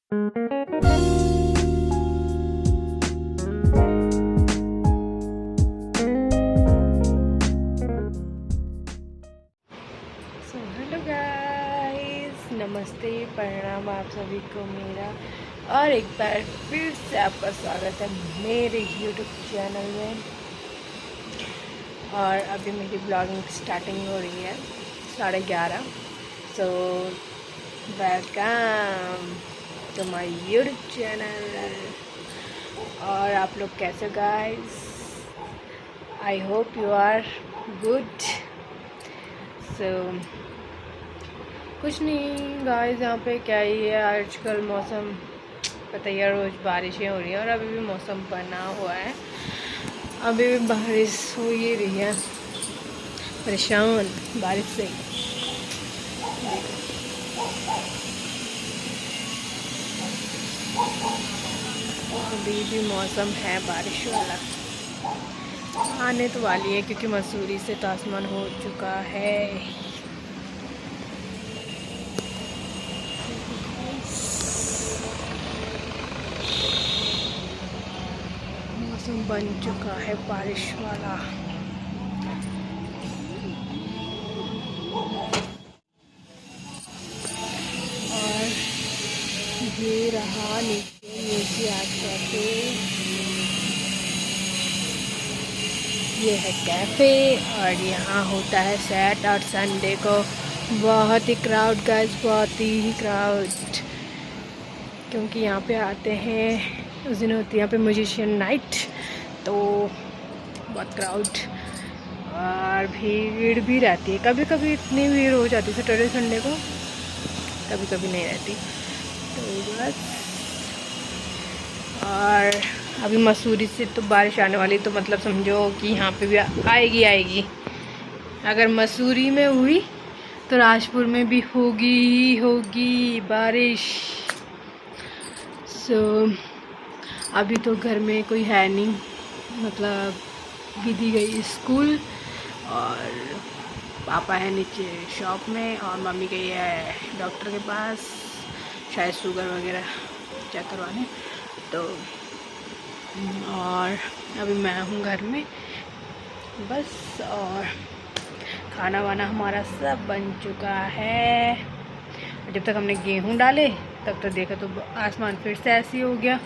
Hello guys, नमस्ते, प्रणाम आप सभी को मेरा और एक बार फिर से आपका स्वागत है मेरे यूट्यूब चैनल में। और अभी मेरी ब्लॉगिंग स्टार्टिंग हो रही है 11:30। So welcome to my YouTube channel. और आप लोग कैसे guys? I hope you are good. So कुछ नहीं गाइस, यहाँ पे क्या ही है, आजकल मौसम पता ही है, रोज़ बारिशें हो रही हैं और अभी भी मौसम बना हुआ है, अभी भी बारिश हो ही रही है। परेशान बारिश से। अभी भी मौसम है बारिश वाला, आने तो वाली है क्योंकि मसूरी से तो आसमान हो चुका है। मौसम बन चुका है बारिश वाला। और ये रहा नीचे म्यूजिक आर्ट कैफे, ये है कैफ़े और यहाँ होता है सैट और संडे को बहुत ही क्राउड गाइस, बहुत ही क्राउड, क्योंकि यहाँ पे आते हैं, उस दिन होती है यहाँ पे म्यूजिशियन नाइट, तो बहुत क्राउड और भीड़ भी रहती है। कभी कभी इतनी भीड़ हो जाती है सैटरडे संडे को, कभी कभी नहीं रहती, तो बस। और अभी मसूरी से तो बारिश आने वाली, तो मतलब समझो कि यहाँ पे भी आएगी। अगर मसूरी में हुई तो राजपुर में भी होगी बारिश। सो अभी तो घर में कोई है नहीं, मतलब दीदी गई स्कूल और पापा है नीचे शॉप में और मम्मी गई है डॉक्टर के पास, शायद शुगर वगैरह चेक करवाने। तो और अभी मैं हूँ घर में बस। और खाना वाना हमारा सब बन चुका है। जब तक हमने गेहूँ डाले तब तक देखा तो आसमान फिर से ऐसे ही हो गया।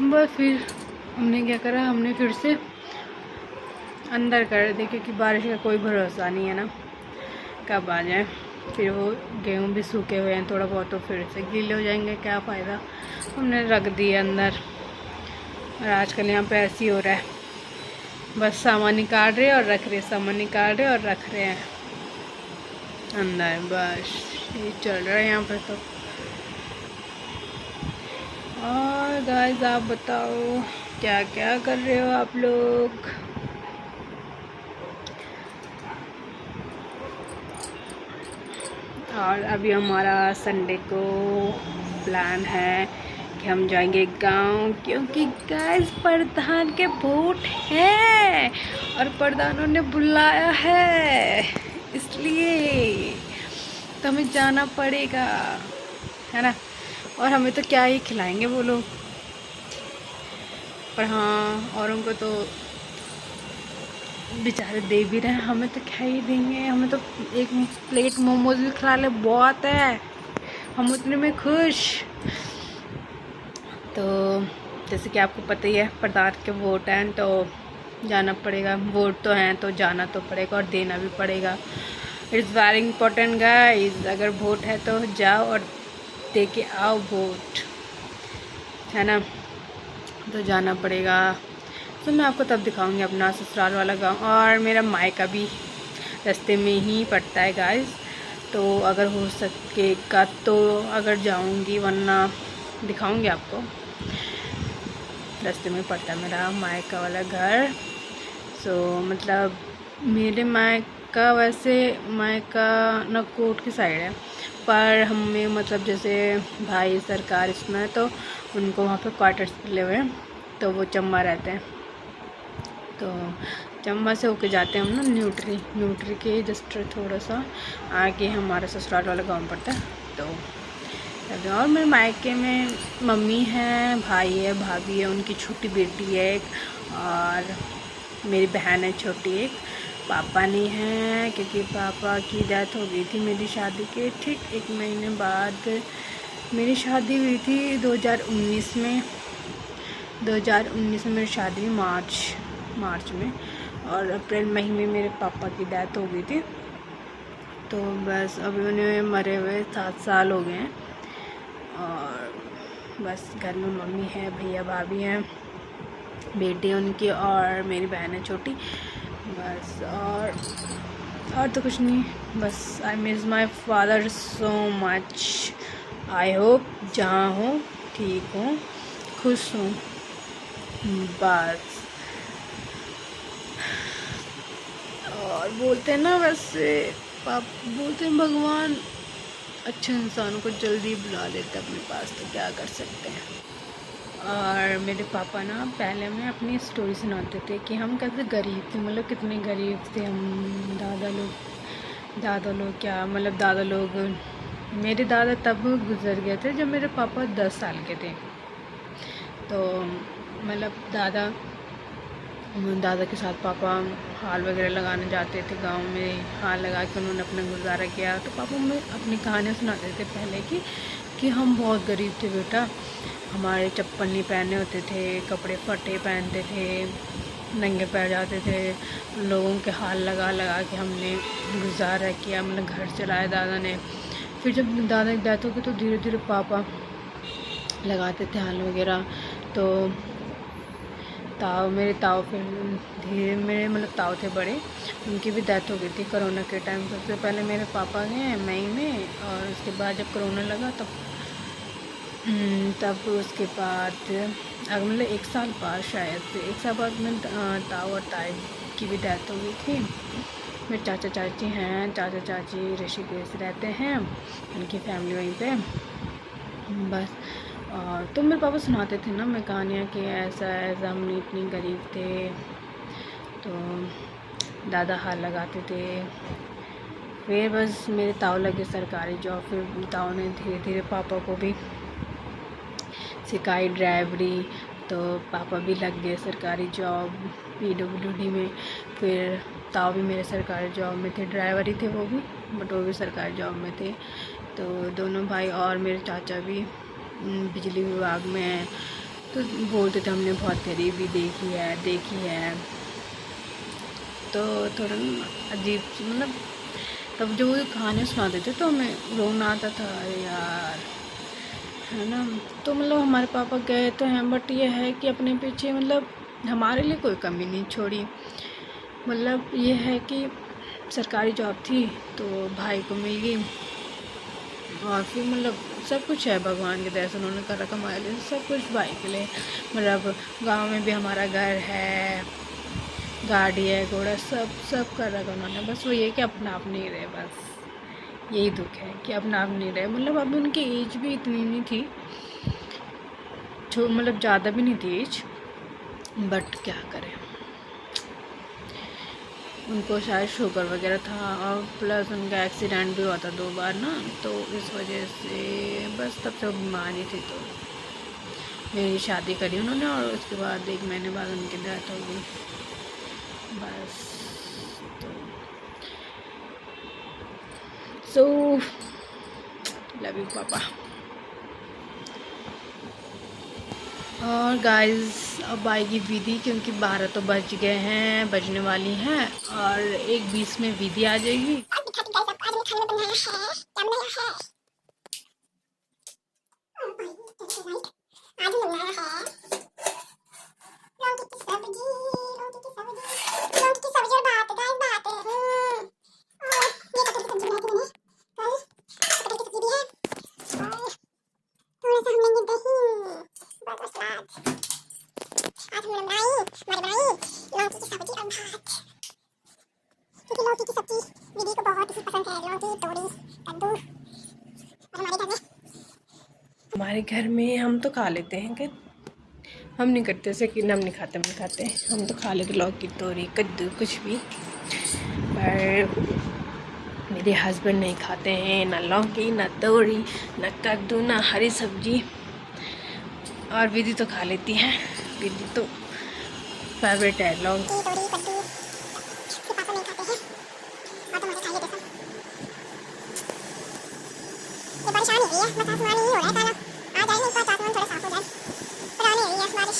बस फिर हमने क्या करा, हमने फिर से अंदर कर दे, क्योंकि बारिश का कोई भरोसा नहीं है ना, कब आ जाए। फिर वो गेहूँ भी सूखे हुए हैं थोड़ा बहुत, तो फिर से गीले हो जाएंगे, क्या फ़ायदा। हमने रख दिए अंदर। और आजकल यहाँ पे ऐसे ही हो रहा है, बस सामान निकाल रहे और रख रहे, सामान निकाल रहे और रख रहे हैं अंदर, बस ये चल रहा है यहाँ पे तो। और गाइस आप बताओ क्या क्या कर रहे हो आप लोग? और अभी हमारा संडे को प्लान है कि हम जाएंगे गांव, क्योंकि गाइस प्रधान के वोट हैं और प्रधानों ने बुलाया है, इसलिए तो हमें जाना पड़ेगा, है ना। और हमें तो क्या ही खिलाएंगे वो लोग, पर हाँ औरों को तो बेचारे दे भी रहे हैं, हमें तो क्या ही देंगे। हमें तो एक प्लेट मोमोज भी खिला ले बहुत है, हम उतने में खुश। तो जैसे कि आपको पता ही है प्रधान के वोट हैं तो जाना पड़ेगा, वोट तो हैं तो जाना तो पड़ेगा और देना भी पड़ेगा। इट्स वेरी इम्पोर्टेंट गाइस, अगर वोट है तो जाओ और दे के आओ वोट, है ना, तो जाना पड़ेगा। तो मैं आपको तब दिखाऊंगी अपना ससुराल वाला गांव, और मेरा मायका भी रास्ते में ही पड़ता है गाइस, तो अगर हो सकेगा तो अगर जाऊंगी, वरना दिखाऊंगी आपको। रास्ते में पड़ता है मेरा मायका वाला घर। सो मतलब मेरे मायका, वैसे मायका नकोट की साइड है, पर हमें मतलब जैसे भाई सरकार इसमें है तो उनको वहाँ पे क्वार्टर्स मिले हुए हैं, तो वो चम्बा रहते हैं, तो चम्बा से होके जाते हैं हम ना न्यूट्री के जस्ट थोड़ा सा आगे हमारा ससुराल वाला गांव पड़ता है। तो और मेरे मायके में मम्मी है, भाई है, भाभी है, उनकी छोटी बेटी है एक, और मेरी बहन है छोटी एक। पापा नहीं है क्योंकि पापा की डेथ हो गई थी मेरी शादी के ठीक 1 महीने बाद। मेरी शादी हुई थी 2019 में। 2019 में मेरी शादी हुई मार्च में, और अप्रैल महीने में मेरे पापा की डेथ हो गई थी। तो बस अभी उन्हें मरे हुए 7 साल हो गए हैं। और बस घर में मम्मी है, भैया भाभी हैं, बेटी है उनकी, और मेरी बहन है छोटी। बस और तो कुछ नहीं। बस I miss my father so much. I hope जहाँ हूँ ठीक हूँ, खुश हूँ। बस और बोलते हैं ना, वैसे पाप बोलते हैं भगवान अच्छे इंसान को जल्दी बुला लेते अपने पास, तो क्या कर सकते हैं। और मेरे पापा ना पहले में अपनी स्टोरी सुनाते थे कि हम कैसे गरीब थे, मतलब कितने गरीब थे हम। दादा लोग क्या, मतलब दादा लोग, मेरे दादा तब गुजर गए थे जब मेरे पापा 10 साल के थे। तो मतलब दादा के साथ पापा हाल वगैरह लगाने जाते थे गांव में, हाल लगा के उन्होंने अपना गुजारा किया। तो पापा हमें अपनी कहानियाँ सुनाते थे पहले कि हम बहुत गरीब थे बेटा, हमारे चप्पल नहीं पहने होते थे, कपड़े फटे पहनते थे, नंगे पैर जाते थे, लोगों के हाल लगा लगा के हमने गुजारा किया, मतलब घर चलाया दादा ने। फिर जब दादा की डेथ हो गई तो धीरे धीरे पापा लगाते थे हाल वगैरह। तो मेरे ताऊ फिर धीरे, मेरे मतलब ताऊ थे बड़े, उनकी भी डेथ हो गई थी कोरोना के टाइम। सबसे पहले मेरे पापा गए मई में, और उसके बाद जब कोरोना लगा तब उसके बाद मतलब 1 साल बाद, शायद से 1 साल बाद में ताऊ और ताई की भी डेथ हो गई थी। मेरे चाचा चाची हैं, चाचा चाची ऋषिकेश रहते हैं, उनकी फैमिली वहीं पे। बस और तो मेरे पापा सुनाते थे ना मैं कहानियाँ कि ऐसा ऐसा हम इतनी गरीब थे। तो दादा हाल लगाते थे। फिर बस मेरे ताऊ लगे सरकारी जॉब, फिर ताऊ ने धीरे धीरे पापा को भी सिखाई ड्राइवरी, तो पापा भी लग गए सरकारी जॉब PWD में। फिर ताऊ भी मेरे सरकारी जॉब में थे, ड्राइवर ही थे वो भी, बट वो भी सरकारी जॉब में थे। तो दोनों भाई, और मेरे चाचा भी बिजली विभाग में हैं। तो बोलते थे हमने बहुत गरीबी देखी है। तो थोड़ा अजीब, मतलब तब जो वो कहानियाँ सुनाते थे तो हमें रोना आता था, अरे यार, है ना। तो मतलब हमारे पापा गए तो हैं, बट ये है कि अपने पीछे मतलब हमारे लिए कोई कमी नहीं छोड़ी। मतलब ये है कि सरकारी जॉब थी तो भाई को मिल गई, और फिर मतलब सब कुछ है भगवान के दया से उन्होंने कर रखा हमारे लिए, सब कुछ भाई के लिए। मतलब गांव में भी हमारा घर है, गाड़ी है, घोड़ा, सब कर रखा उन्होंने। बस वो ये कि अपना आप नहीं रहे, बस यही दुख है कि अपना आप नहीं रहे। मतलब अभी उनकी एज भी इतनी नहीं थी, मतलब ज़्यादा भी नहीं थी एज, बट क्या करें, उनको शायद शुगर वगैरह था, और प्लस उनका एक्सीडेंट भी हुआ था 2 बार ना, तो इस वजह से बस तब से बीमार ही थी। तो मेरी शादी करी उन्होंने, और उसके बाद 1 महीने बाद उनकी डेथ हो गई। बस तो सो लव यू पापा। और गाइस अब आएगी विधि, क्योंकि 12 तो बज गए हैं, बजने वाली हैं, और 1:20 में विधि आ जाएगी। हमारे घर में हम तो खा लेते हैं, कि हम नहीं करते ऐसे कि हम नहीं खाते, हम तो खा लेते लौकी, तोरी, कद्दू, कुछ भी। पर मेरे हस्बैंड नहीं खाते हैं ना लौकी ना तोरी ना कद्दू ना हरी सब्जी, और विधि तो खा लेती है। विधि तो फेवरेट है लौकी तोरी कद्दू, पापा नहीं खाते हैं और तो मुझे चाहिए। देखो ये बारिश आने रही है, बस आसमान ही हो रहा है काला, आ जाए नहीं पास आसमान थोड़ा साफ हो जाए, पर आने रही है बारिश।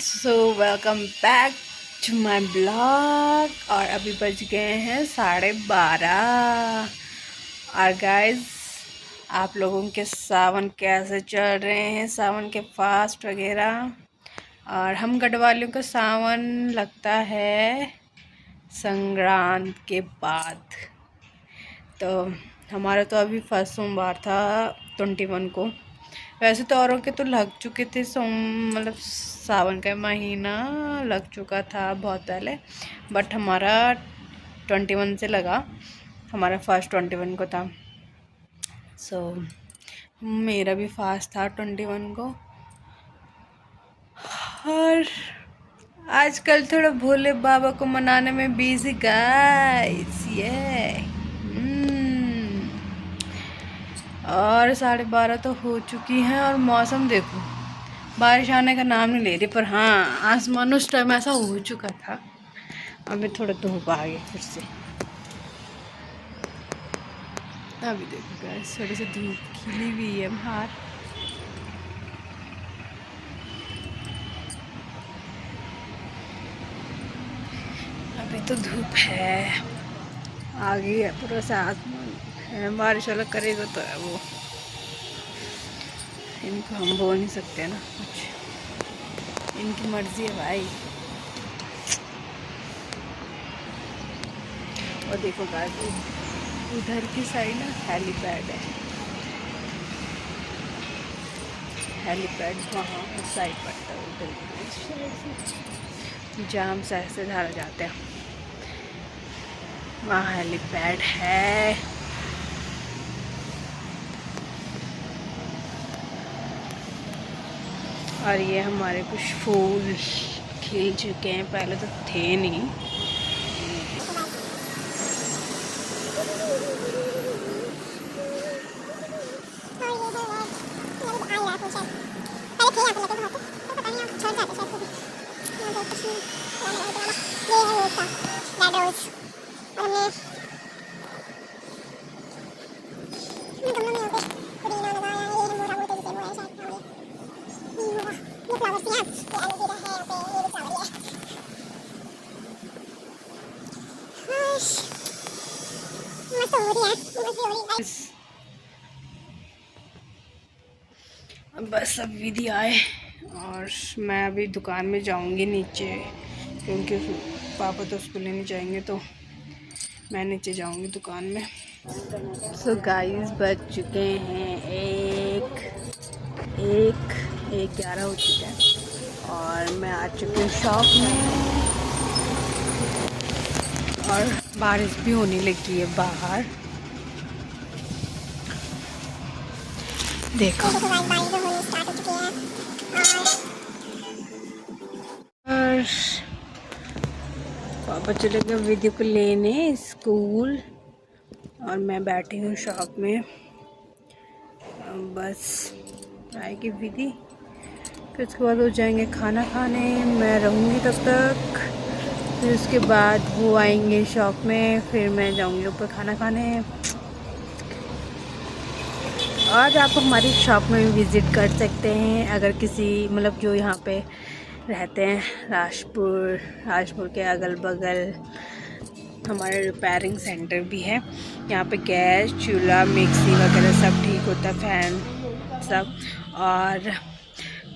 So welcome back to my blog. और अभी बज गए हैं 12:30। और गाइस, आप लोगों के सावन कैसे चल रहे हैं, सावन के फास्ट वगैरह। और हम गढ़वालियों का सावन लगता है संक्रांत के बाद। तो हमारा तो अभी फर्स्ट सोमवार था 21 को। वैसे तो औरों के तो लग चुके थे, मतलब सावन का महीना लग चुका था बहुत पहले, बट हमारा 21 से लगा। हमारा फर्स्ट 21 को था। सो मेरा भी फास्ट था 21 को। और आजकल थोड़ा भोले बाबा को मनाने में बिजी गाइस, ये और 12:30 तो हो चुकी हैं। और मौसम देखो, बारिश आने का नाम नहीं ले रही, पर हाँ आसमान उस टाइम ऐसा हो चुका था। अभी थोड़ा धूप आ गई फिर से। अभी देखो गाइस, थोड़ी सी धूप खिली हुई है बाहर। अभी तो धूप है, आ गई है पूरा सा आसमान है। बारिश वाला करेगा तो है वो, इनको हम बोल नहीं सकते ना कुछ, इनकी मर्जी है भाई। और देखो गाइस, उधर की साइड ना हेलीपैड है, हेलीपैड वहाँ उस साइड पड़ता है, उधर जाम से ऐसे धारा जाते हैं, वहाँ हेलीपैड है। और ये हमारे कुछ फूल खिल चुके हैं, पहले तो थे नहीं। बस अब विधि आए और मैं अभी दुकान में जाऊंगी नीचे, क्योंकि पापा तो उसको लेने जाएंगे, तो मैं नीचे जाऊंगी दुकान में। सो गाइस, बज चुके हैं 11 हो चुका है और मैं आ चुकी हूँ शॉप में। और बारिश भी होने लगी है बाहर, देखो। और पापा चले गए विधि को लेने स्कूल, और मैं बैठी हूँ शॉप में। बस आएगी विधि, फिर उसके बाद हो जाएंगे खाना खाने, मैं रहूँगी तब तक। फिर उसके बाद वो आएंगे शॉप में, फिर मैं जाऊँगी ऊपर खाना खाने। और आप हमारी शॉप में विज़िट कर सकते हैं, अगर किसी मतलब जो यहाँ पे रहते हैं राजपुर के अगल बगल हमारे रिपेयरिंग सेंटर भी है। यहाँ पे गैस, चूल्हा, मिक्सी वगैरह सब ठीक होता है, फैन सब। और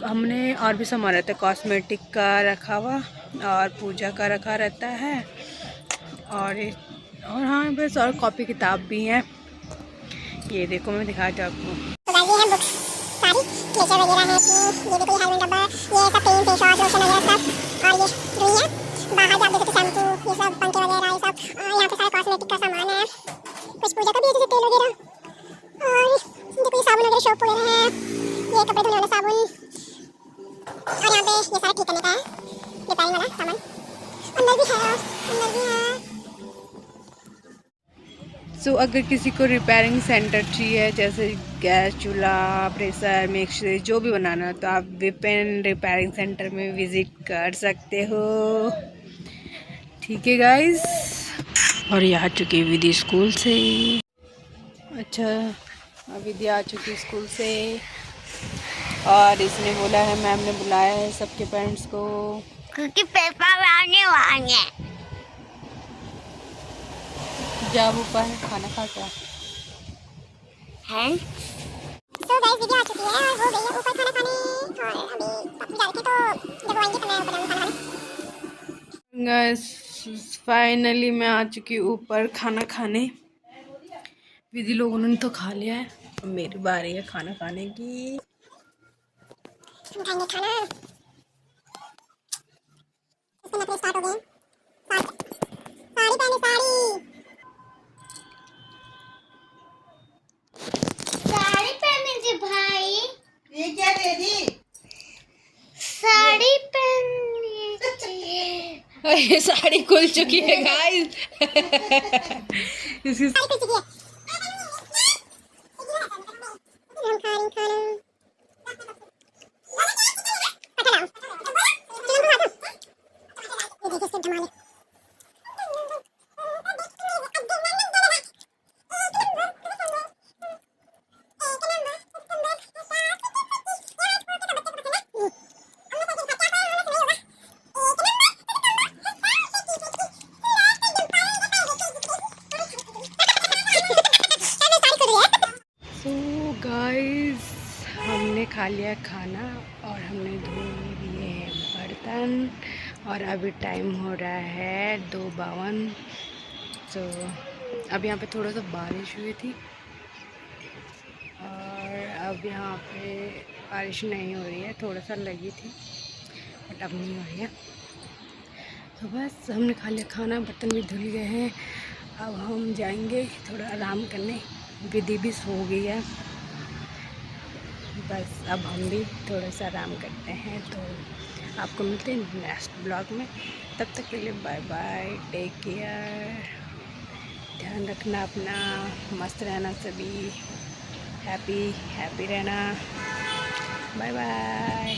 हमने और भी सामान रहता है, कॉस्मेटिक का रखा हुआ और पूजा का रखा रहता है। और हाँ, बस और कॉपी किताब भी हैं। ये देखो, मैं दिखाती हूँ आपको। तो ये है बुक्स सारी, नेचर वगैरह है, ये देखो, ये हेलमेट डब्बा, ये सब पेन, फेस वॉश, लोशन वगैरह सब। और ये रुई है, बाहर आप देखो तो शैम्पू, ये सब पंखे वगैरह, ये सब। और यहाँ पे सारा कॉस्मेटिक का सामान है, कुछ पूजा का भी है, जैसे तेल वगैरह। और देखो ये साबुन वगैरह, शॉप वगैरह है, ये कपड़े धोने वाला साबुन। और यहाँ पे ये सारा ठीक करने का है, रिपेयरिंग वाला सामान। अंदर भी है, अंदर भी है। सो अगर किसी को रिपेयरिंग सेंटर चाहिए, जैसे गैस चूल्हा, प्रेशर, मिक्सर जो भी बनाना हो, तो आप विपिन रिपेयरिंग सेंटर में विज़िट कर सकते हो। ठीक है गाइस। और ये आ चुकी है विधि स्कूल से। अच्छा, विधि आ चुकी स्कूल से और इसने बोला है, मैम ने बुलाया है सबके पेरेंट्स को क्योंकि पेपर आने वाले हैं। जा ऊपर खाना खा क्या है। तो गाइस वीडियो आ चुकी है और हो गई है ऊपर खाना खाने और अभी पापा जा रखे तो जब आएंगे तो मैं ऊपर जाऊंगा खाना खाने। गाइस फाइनली मैं आ चुकी ऊपर खाना खाने। विधि लोगों ने तो खा लिया है, अब मेरी बारी है खाना खाने की। हम खाएंगे खाना। इसके नखरे स्टार्ट हो गए। साड़ी पहने साड़ी पहने जी भाई। ये क्या दे दी? साड़ी पहनी जी। साड़ी खुल चुकी है गाइस। इसकी साड़ी खुल चुकी है। हम खा रही खाना। गाइस हमने खा लिया खाना और हमने धो लिए हैं बर्तन और अभी टाइम हो रहा है 2:52। तो अब यहाँ पे थोड़ा सा बारिश हुई थी और अब यहाँ पे बारिश नहीं हो रही है, थोड़ा सा लगी थी बट अब नहीं हो रही है। तो बस हमने खा लिया खाना, बर्तन भी धुल गए हैं। अब हम जाएंगे थोड़ा आराम करने। विधि भी सो गई है, बस अब हम भी थोड़ा सा आराम करते हैं। तो आपको मिलते हैं नेक्स्ट ब्लॉग में, तब तक के लिए बाय बाय, टेक केयर, ध्यान रखना अपना, मस्त रहना, सभी हैप्पी रहना। Bye bye.